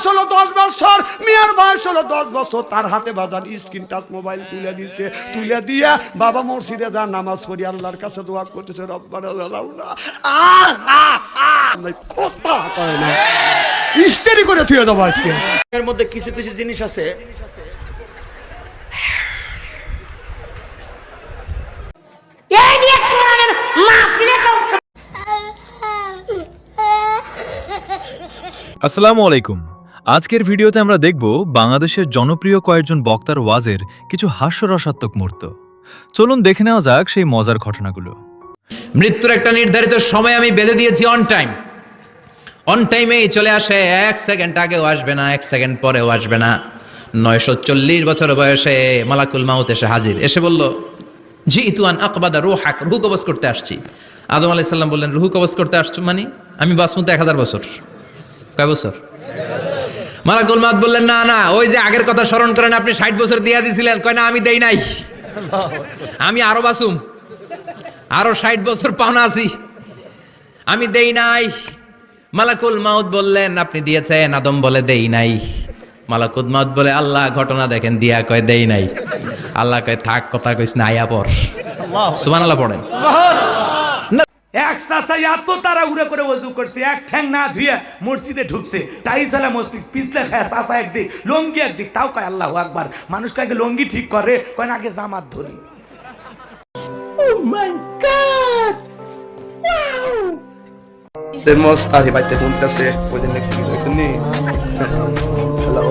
বয়স হলো 10 বছর, মেয়ের বয়স হলো 10 বছর। তার হাতে বাজান স্ক্রিন টাচ মোবাইল তুলে দিছে, তুলে দিয়ে বাবা মসজিদে যা নামাজ পড়ি আল্লাহর কাছে দোয়া করতেছে, রব্বানা জালাউনা। কথা কয় না, ইস্তেরি করে থুয়ে দেবো আজকে। এর মধ্যে কিছু কিছু জিনিস আছে এই নিয়ে কোরআনের মাহফিলে কাউকে। আসসালামু আলাইকুম। আজকের ভিডিওতে আমরা দেখব বাংলাদেশের জনপ্রিয় কয়েকজন বক্তার ওয়াজের কিছু হাস্যরসাত্মক মুহূর্ত। চলুন দেখে নেওয়া যাক সেই মজার ঘটনাগুলো। মৃত্যুর একটা নির্ধারিত সময় আমি বেঁধে দিয়েছি, অন টাইমেই চলে আসে। 1 সেকেন্ড আগেও আসবে না, 1 সেকেন্ড পরেও আসবে না। 940 বছর বয়সে মালাকুল মাউত এসে হাজির, এসে বলল, জি তুয়ান আকবাদা রুহাক, রুহু কবজ করতে আসছি। আদম আলাইহিস সালাম বললেন, রুহু কবজ করতে আসছো মানে? আমি বাঁচবো তো 1000 বছর। কয় বছর? মালাকুল মাউত বললেন, না না, ওই যে আগের কথা স্মরণ করেন, আপনি 60 বছর দিয়া দিয়েছিলেন। কয় না, আমি দেই নাই, আমি আরো বাঁচুম, আরো 60 বছর পাওনা আছি, আমি দেই নাই। মালাকুল মাউত বললেন, আপনি দিয়েছেন? আদম বলে, দেই নাই। মালাকুল মাউত বলে, আল্লাহ ঘটনা দেখেন, দিয়া কয় দেই নাই। আল্লাহ কয়, থাক, কথা কইস না, আয়া পড়। সুবহানাল্লাহ পড়েন। এক চাচা এত তারা উড়ে করে ওযু করছে, এক ঠ্যাং না ধুয়ে মসজিদে ঢুকছে, টাইসালা মসজিদ পিছলে খায়, চাচা একদিক লঙ্গি একদিক, তাও কয় আল্লাহু আকবার। মানুষ কয় লঙ্গি ঠিক করে, কয় না আগে জামাত ধরি। Tenemos arribate juntas pueden explicarme. Hello.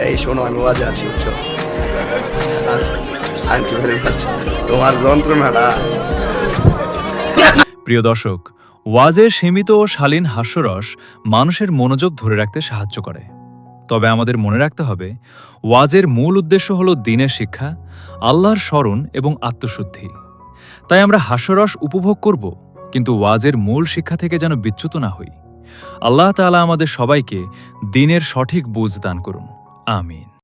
এই শোনো, আমি ওয়াজে আছি, বুঝছো? আচ্ছা, থ্যাংক ইউ ভেরি মাচ। তোমার যন্ত্রণাটা। প্রিয় দর্শক, ওয়াজের সীমিত ও শালীন হাস্যরস মানুষের মনোযোগ ধরে রাখতে সাহায্য করে। তবে আমাদের মনে রাখতে হবে, ওয়াজের মূল উদ্দেশ্য হল দ্বীনের শিক্ষা, আল্লাহর স্মরণ এবং আত্মশুদ্ধি। তাই আমরা হাস্যরস উপভোগ করব, কিন্তু ওয়াজের মূল শিক্ষা থেকে যেন বিচ্যুত না হই। আল্লাহ তাআলা আমাদের সবাইকে দ্বীনের সঠিক বুঝ দান করুন। আমিন।